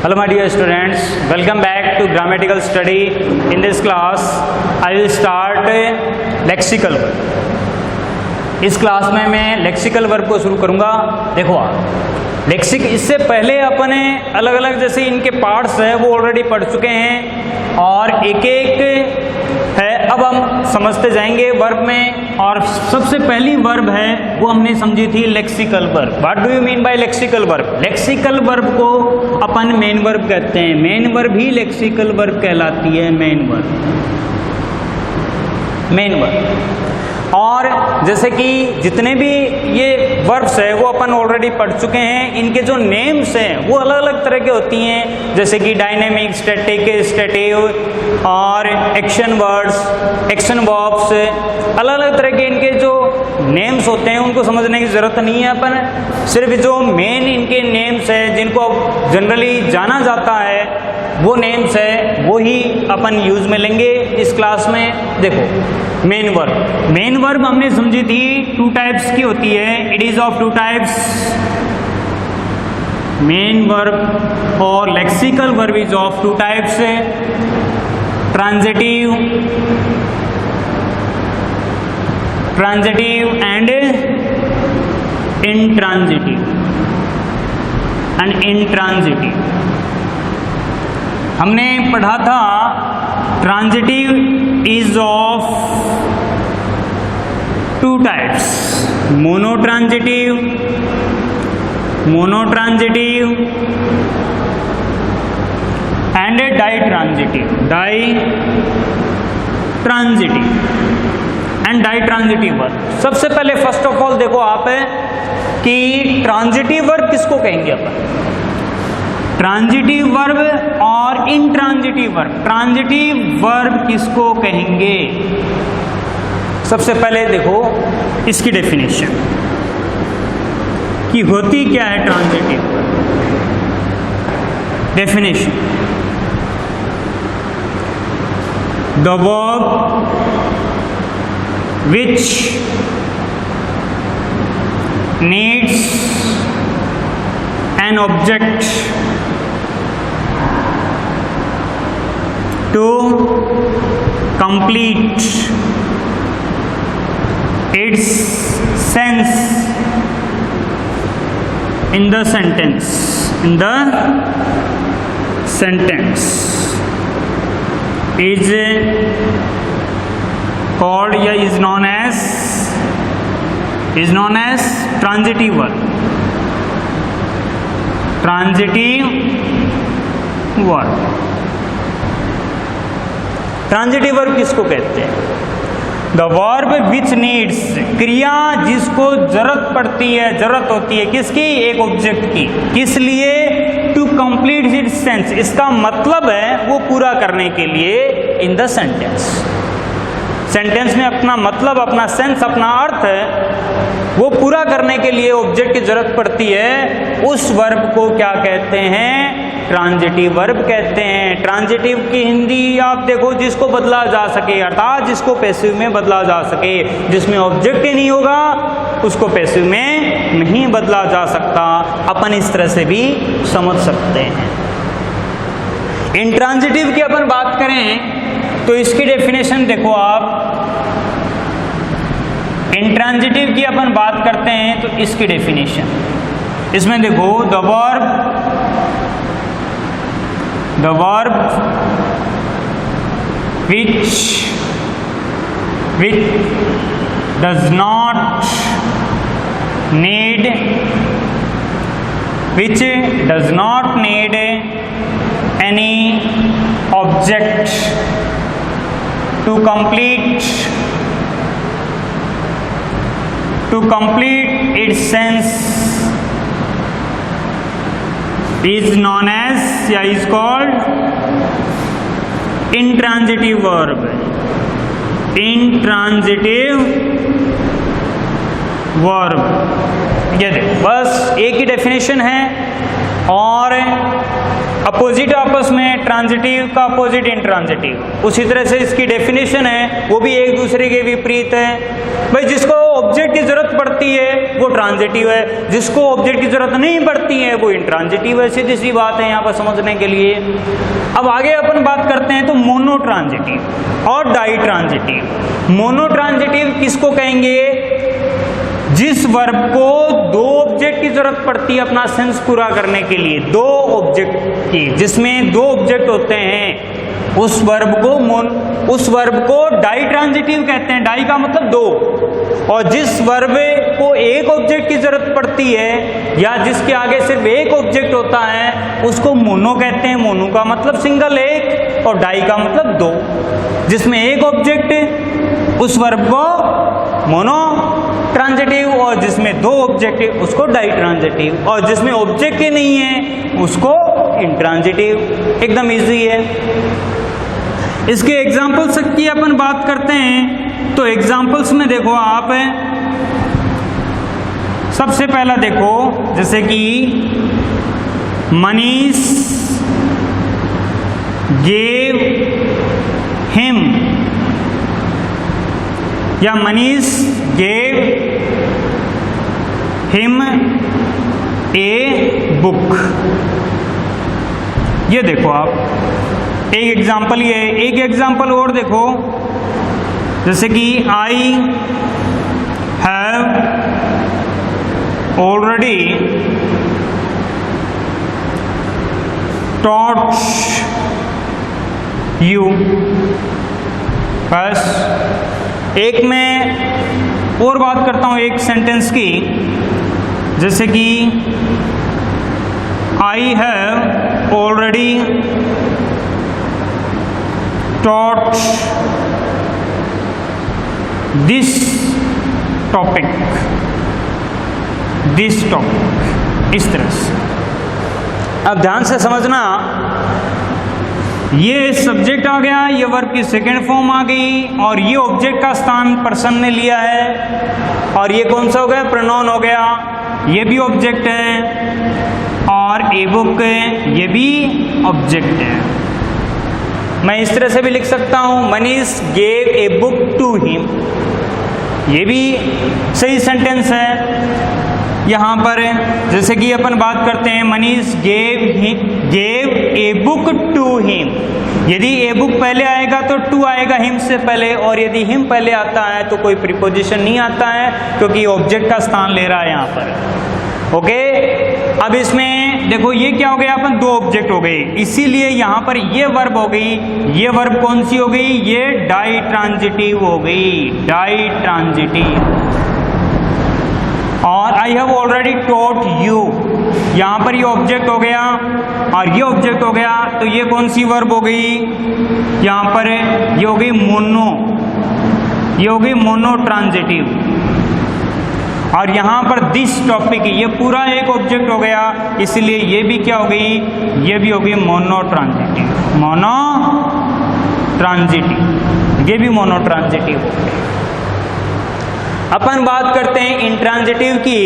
Hello my dear students, welcome back to grammatical study. In this class I will start lexical verb. इस class में मैं lexical verb को शुरू करूँगा। देखो आप लेक्सिक, इससे पहले अपने अलग अलग जैसे इनके पार्ट्स हैं वो ऑलरेडी पढ़ चुके हैं और एक एक है अब हम समझते जाएंगे वर्ब में। और सबसे पहली वर्ब है वो हमने समझी थी lexical verb. What do you mean by lexical verb? Lexical verb को अपन मेन वर्ब कहते हैं। मेन वर्ब ही लेक्सिकल वर्ब कहलाती है। Main verb. और जैसे कि जितने भी ये वर्ब्स है वो अपन ऑलरेडी पढ़ चुके हैं। इनके जो नेम्स हैं वो अलग अलग तरह के होती हैं, जैसे कि डायनेमिक, स्टैटिक, स्टैटिव और एक्शन वर्ड्स, एक्शन वर्ब्स, अलग अलग तरह के इनके जो नेम्स होते हैं उनको समझने की ज़रूरत नहीं है। अपन सिर्फ जो मेन इनके नेम्स हैं जिनको जनरली जाना जाता है वो नेम्स है वो ही अपन यूज़ में लेंगे इस क्लास में। देखो मेन वर्ब हमने समझी थी टू टाइप्स की होती है। It is of two types, main verb और lexical verb is of two types, transitive and intransitive. हमने पढ़ा था transitive is of two types, monotransitive and ditransitive verb. सबसे पहले फर्स्ट ऑफ ऑल देखो आप कि ट्रांजिटिव वर्ब किसको कहेंगे अपन? ट्रांजिटिव वर्ब और इंट्रांजिटिव वर्ब। ट्रांजिटिव वर्ब किसको कहेंगे? सबसे पहले देखो इसकी डेफिनेशन कि होती क्या है transitive verb. Definition: the verb which needs an object to complete its sense in the sentence is called या is known as transitive verb। Transitive verb किसको कहते हैं? द वर्ब विच नीड्स, क्रिया जिसको जरूरत होती है किसकी? एक ऑब्जेक्ट की। किस लिए? टू कंप्लीट इट्स सेंस, इसका मतलब है वो पूरा करने के लिए। इन द सेंटेंस में अपना मतलब, अपना सेंस, अपना अर्थ है वो पूरा करने के लिए ऑब्जेक्ट की जरूरत पड़ती है। उस वर्ब को क्या कहते हैं? ट्रांजिटिव वर्ब कहते हैं। ट्रांजिटिव की हिंदी आप देखो, जिसको बदला जा सके, अर्थात जिसको पैसिव में बदला जा सके। जिसमें ऑब्जेक्ट ही नहीं होगा उसको पैसिव में नहीं बदला जा सकता। अपन इस तरह से भी समझ सकते हैं। इंट्रांजिटिव की अपन बात करें तो इसकी डेफिनेशन देखो आप। इंट्रांजिटिव की अपन बात करते हैं तो इसकी डेफिनेशन इसमें देखो, the verb which does not need any object to complete its sense is known as या is called intransitive verb। ये देखो बस एक ही डेफिनेशन है और अपोजिट आपस में, ट्रांजिटिव का अपोजिट इंट्रांजिटिव। उसी तरह से इसकी डेफिनेशन है वो भी एक दूसरे के विपरीत है। भाई जिसको ऑब्जेक्ट की जरूरत पड़ती है वो ट्रांजिटिव है, जिसको ऑब्जेक्ट की जरूरत नहीं पड़ती है वो इंट्रांजिटिव है। सीधी सी बात है यहाँ पर समझने के लिए। अब आगे अपन बात करते हैं तो मोनो ट्रांजिटिव और डाई ट्रांजिटिव। मोनो ट्रांजिटिव किसको कहेंगे? जिस वर्ब को दो ऑब्जेक्ट की जरूरत पड़ती है अपना सेंस पूरा करने के लिए, दो ऑब्जेक्ट की, जिसमें दो ऑब्जेक्ट होते हैं, उस वर्ब को डाई ट्रांजिटिव कहते हैं। डाई का मतलब दो। और जिस वर्ब को एक ऑब्जेक्ट की जरूरत पड़ती है या जिसके आगे सिर्फ एक ऑब्जेक्ट होता है उसको मोनो कहते हैं। मोनो का मतलब सिंगल, एक, और डाई का मतलब दो। जिसमें एक ऑब्जेक्ट उस वर्ब को मोनो ट्रांजिटिव, और जिसमें दो ऑब्जेक्ट उसको डाई ट्रांजिटिव, और जिसमें ऑब्जेक्ट ही नहीं है उसको इंट्रांजिटिव। एकदम इजी है। इसके एग्जाम्पल्स की अपन बात करते हैं तो एग्जाम्पल्स में देखो आप, सबसे पहला देखो जैसे कि मनीष गेव हिम, या Manish gave him a book. ये देखो आप एक एग्जाम्पल, ये एक एग्जाम्पल और देखो जैसे कि I have already taught you. बस एक मैं और बात करता हूं एक सेंटेंस की, जैसे कि I have already taught this topic, इस तरह से। अब ध्यान से समझना, ये सब्जेक्ट आ गया, ये वर्ब की सेकेंड फॉर्म आ गई, और ये ऑब्जेक्ट का स्थान पर्सन ने लिया है, और ये कौन सा हो गया? प्रोनाउन हो गया। ये भी ऑब्जेक्ट है, और ए बुक ये भी ऑब्जेक्ट है। मैं इस तरह से भी लिख सकता हूं, Manish gave a book to him. ये भी सही सेंटेंस है। यहाँ पर जैसे कि अपन बात करते हैं Manish gave a book to him. यदि ए बुक पहले आएगा तो टू आएगा हिम से पहले, और यदि हिम पहले आता है तो कोई प्रीपोजिशन नहीं आता है, क्योंकि ऑब्जेक्ट का स्थान ले रहा है यहाँ पर। ओके, अब इसमें देखो ये क्या हो गया, अपन दो ऑब्जेक्ट हो गए, इसीलिए यहाँ पर ये वर्ब हो गई। ये वर्ब कौन सी हो गई? ये डाई ट्रांजिटिव हो गई, डाई ट्रांजिटिव। और I have already taught you, यहाँ पर ये ऑब्जेक्ट हो गया और ये ऑब्जेक्ट हो गया, तो ये कौन सी वर्ब हो गई? यहाँ पर ये हो गई मोनो, ये हो गई मोनो ट्रांजिटिव। और यहाँ पर दिस टॉपिक, ये पूरा एक ऑब्जेक्ट हो गया, इसलिए ये भी क्या हो गई? ये भी हो गई मोनो ट्रांजिटिव, मोनो ट्रांजिटिव, ये भी मोनो ट्रांजिटिव हो गई। अपन बात करते हैं इंट्रांजिटिव की।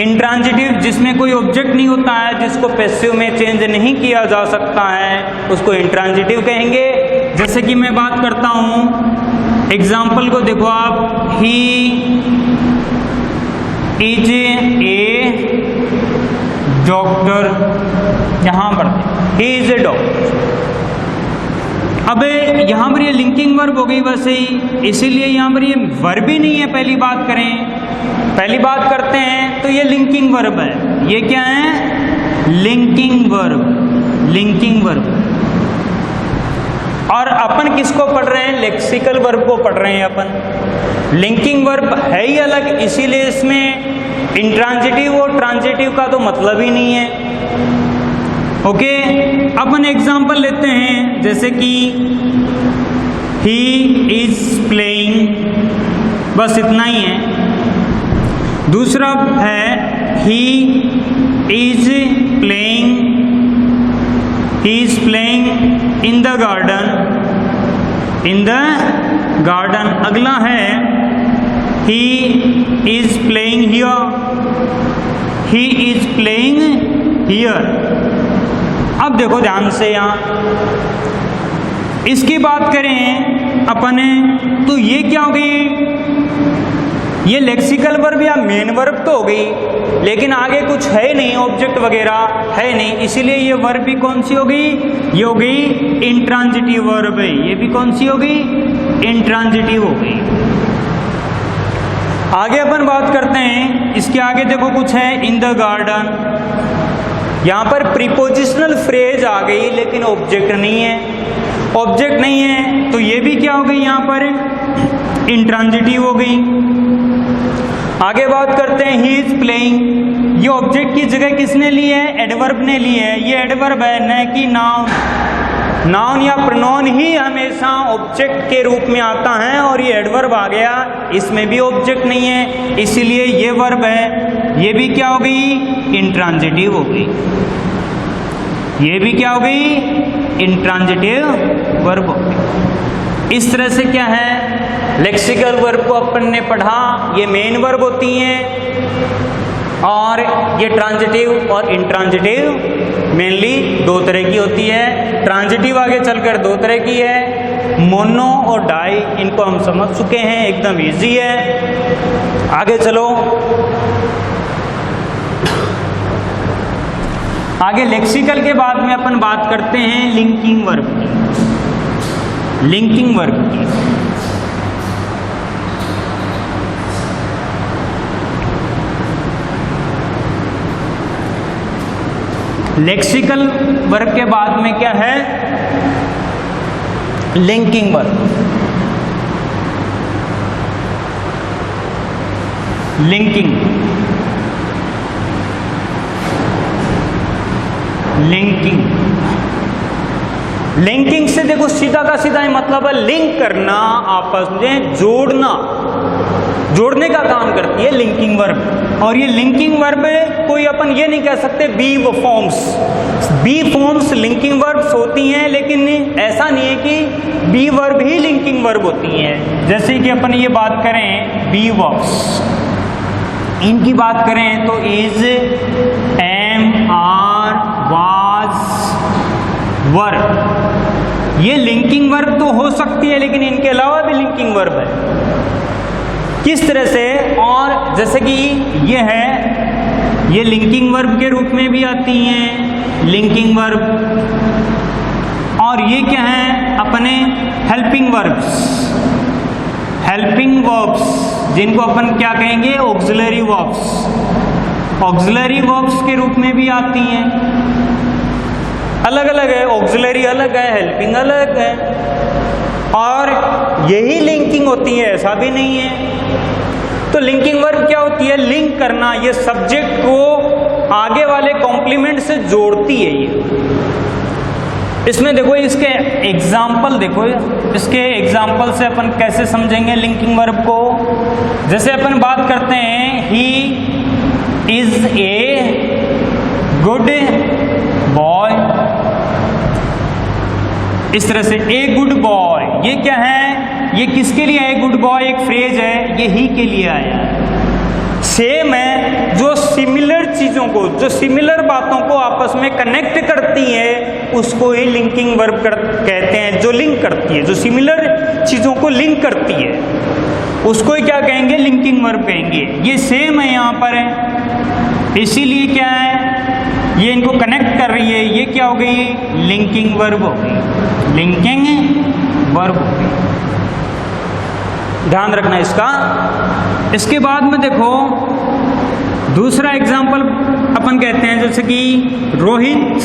इंट्रांजिटिव जिसमें कोई ऑब्जेक्ट नहीं होता है, जिसको पैसिव में चेंज नहीं किया जा सकता है, उसको इंट्रांजिटिव कहेंगे। जैसे कि मैं बात करता हूं, एग्जाम्पल को देखो आप, ही इज ए डॉक्टर, यहां पर ही इज ए डॉक्टर। अब यहाँ पर ये लिंकिंग वर्ब हो गई वैसे ही, इसीलिए यहाँ पर ये वर्ब ही नहीं है। पहली बात करते हैं तो ये लिंकिंग वर्ब है। ये क्या है? Linking verb, linking verb. और अपन किसको पढ़ रहे हैं? लेक्सिकल वर्ब को पढ़ रहे हैं अपन। लिंकिंग वर्ब है ही अलग, इसीलिए इसमें इंट्रांजिटिव और ट्रांजिटिव का तो मतलब ही नहीं है। ओके, अपन एग्जाम्पल लेते हैं, जैसे कि ही इज प्लेइंग, बस इतना ही है। दूसरा है he is playing in the garden, in the garden. अगला है he is playing here, he is playing here. अब अब देखो ध्यान से यहाँ इसकी बात करें अपने, तो ये क्या हो गई, ये लेक्सिकल वर्ब या मेन वर्ब तो हो गई, लेकिन आगे कुछ है नहीं, ऑब्जेक्ट वगैरह है नहीं, इसीलिए ये वर्ब भी कौन सी हो गई, ये हो गई इंट्रांजिटिव वर्ब है। ये भी कौन सी हो गई, इंट्रांजिटिव हो गई। आगे अपन बात करते हैं, इसके आगे देखो कुछ है, इन द गार्डन। यहाँ पर प्रीपोजिशनल फ्रेज आ गई लेकिन ऑब्जेक्ट नहीं है, ऑब्जेक्ट नहीं है तो ये भी क्या हो गई, यहाँ पर इंट्रांजिटिव हो गई। आगे बात करते हैं, ही इज प्लेइंग। ये ऑब्जेक्ट की जगह किसने ली है, एडवर्ब ने ली है। ये एडवर्ब है, न कि नाउन। नाउन या प्रोनाउन ही हमेशा ऑब्जेक्ट के रूप में आता है और ये एडवर्ब आ गया, इसमें भी ऑब्जेक्ट नहीं है, इसीलिए ये वर्ब है, ये भी क्या हो गई, इंट्रांजिटिव हो गई। ये भी क्या हो गई, इंट्रांजिटिव वर्ब हो गई। इस तरह से क्या है, लेक्सिकल वर्ब को अपन ने पढ़ा, ये मेन वर्ब होती हैं और ये ट्रांजिटिव और इंट्रांजिटिव मेनली दो तरह की होती है। ट्रांजिटिव आगे चलकर दो तरह की है, मोनो और डाई, इनको हम समझ चुके हैं, एकदम इजी है। आगे चलो, आगे लेक्सिकल के बाद में अपन बात करते हैं लिंकिंग वर्ब की। लिंकिंग वर्ब की लेक्सिकल वर्ब के बाद में क्या है, linking verb. Linking, linking, linking से देखो सीधा का सीधा मतलब है लिंक करना, आपस में जोड़ना, जोड़ने का काम करती है लिंकिंग वर्ब। और ये लिंकिंग वर्ब कोई अपन ये नहीं कह सकते be forms, be forms linking verbs होती हैं, लेकिन ऐसा नहीं है कि बी वर्ब ही लिंकिंग वर्ब होती हैं। जैसे कि अपन ये बात करें बी वर्ब्स, इनकी बात करें तो इज, एम, आर, वाज, वर, ये लिंकिंग वर्ब तो हो सकती है, लेकिन इनके अलावा भी लिंकिंग वर्ब है। किस तरह से, और जैसे कि ये है, ये लिंकिंग वर्ब के रूप में भी आती हैं, लिंकिंग वर्ब। और ये क्या है, अपने हेल्पिंग वर्ब्स, हेल्पिंग वर्ब्स, जिनको अपन क्या कहेंगे, ऑक्सिलरी वर्ब्स। ऑक्सिलरी वर्ब्स के रूप में भी आती हैं, अलग अलग है, ऑक्सिलरी अलग है, हेल्पिंग अलग है, और यही लिंकिंग होती है, ऐसा भी नहीं है। तो लिंकिंग वर्ब क्या होती है, लिंक करना, ये सब्जेक्ट को आगे वाले कॉम्प्लीमेंट से जोड़ती है। ये इसमें देखो, इसके एग्जाम्पल देखो, इसके एग्जाम्पल से अपन कैसे समझेंगे लिंकिंग वर्ब को। जैसे अपन बात करते हैं, he is a good boy, इस तरह से ए गुड बॉय, ये क्या है, ये किसके लिए है, गुड बॉय एक फ्रेज है, ये ही के लिए आया है। सेम है, जो सिमिलर चीज़ों को, जो सिमिलर बातों को आपस में कनेक्ट करती है, उसको ही लिंकिंग वर्ब कहते हैं। जो लिंक करती है, जो सिमिलर चीज़ों को लिंक करती है, उसको ही क्या कहेंगे, लिंकिंग वर्ब कहेंगे। ये सेम है यहाँ पर है, इसीलिए क्या है, ये इनको कनेक्ट कर रही है, ये क्या हो गई, लिंकिंग वर्ब हो गई, लिंकिंग वर्ब हो गई। ध्यान रखना इसका। इसके बाद में देखो, दूसरा एग्जाम्पल अपन कहते हैं, जैसे कि Rohit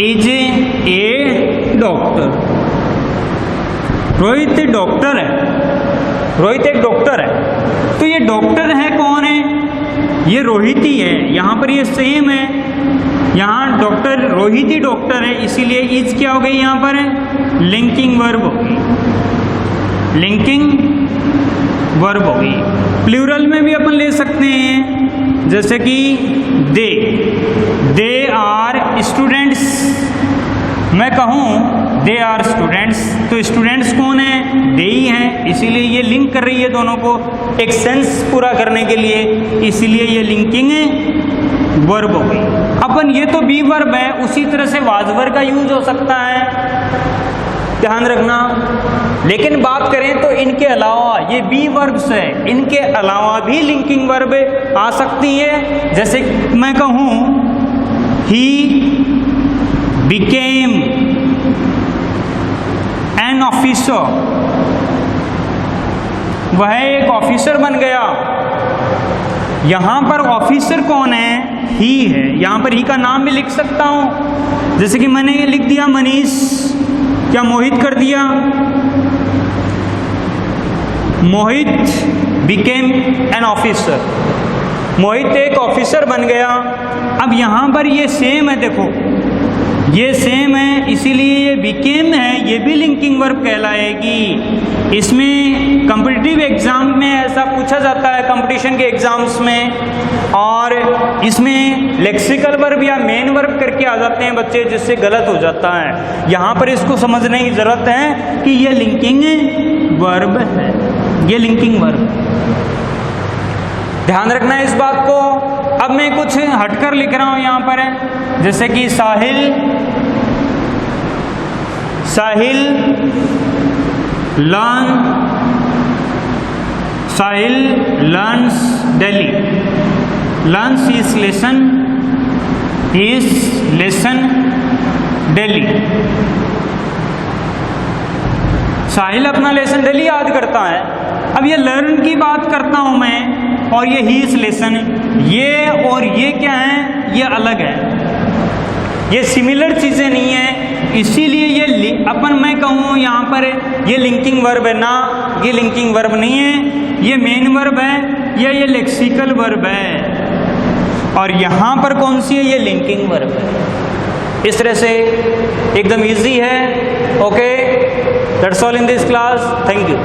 is a doctor. Rohit doctor है, रोहित एक डॉक्टर है। तो ये डॉक्टर है कौन है, ये रोहित ही है। यहाँ पर ये सेम है, यहाँ डॉक्टर रोहित ही डॉक्टर है, इसीलिए इज क्या हो गई, यहाँ पर लिंकिंग वर्ब हो गई, लिंकिंग वर्ब हो गई। प्लूरल में भी अपन ले सकते हैं, जैसे कि दे आर स्टूडेंट्स। मैं कहूँ दे आर स्टूडेंट्स, तो स्टूडेंट्स कौन है, दे ही हैं, इसीलिए ये लिंक कर रही है दोनों को एक सेंस पूरा करने के लिए, इसीलिए ये लिंकिंग वर्ब हो गई। अब अपन ये तो बी वर्ब है, उसी तरह से वाज वर्ब का यूज हो सकता है, ध्यान रखना। लेकिन बात करें तो इनके अलावा, ये बी वर्ब्स है, इनके अलावा भी लिंकिंग वर्ब आ सकती है। जैसे मैं कहूं ही बिकेम एन ऑफिसर, वह एक ऑफिसर बन गया। यहां पर ऑफिसर कौन है? ही है। यहां पर ही का नाम भी लिख सकता हूं, जैसे कि मैंने ये लिख दिया मनीष, क्या मोहित कर दिया, मोहित बिकेम एन ऑफिसर, मोहित एक ऑफिसर बन गया। अब यहां पर ये सेम है, देखो ये सेम है, इसीलिए ये बिकेम है, ये भी लिंकिंग वर्ब कहलाएगी। इसमें कॉम्पिटिटिव एग्जाम में ऐसा पूछा जाता है, कंपटीशन के एग्जाम्स में, और इसमें लेक्सिकल वर्ब या मेन वर्ब करके आ जाते हैं बच्चे, जिससे गलत हो जाता है। यहाँ पर इसको समझने की जरूरत है कि ये लिंकिंग वर्ब है, ये लिंकिंग वर्ब, ध्यान रखना है इस बात को। अब मैं कुछ हटकर लिख रहा हूं यहाँ पर, जैसे कि Sahil learns daily, learns his lesson daily. Sahil अपना लेसन डेली याद करता है। अब ये लर्न की बात करता हूं मैं, और ये ही इज लेसन, ये और ये क्या है? ये अलग है, ये सिमिलर चीज़ें नहीं है। इसीलिए ये अपन मैं कहूँ यहाँ पर ये लिंकिंग वर्ब है ना, ये लिंकिंग वर्ब नहीं है, ये मेन वर्ब है या ये लेक्सिकल वर्ब है। और यहाँ पर कौन सी है? ये लिंकिंग वर्ब है। इस तरह से एकदम इजी है। Okay, that's all in this class, thank you.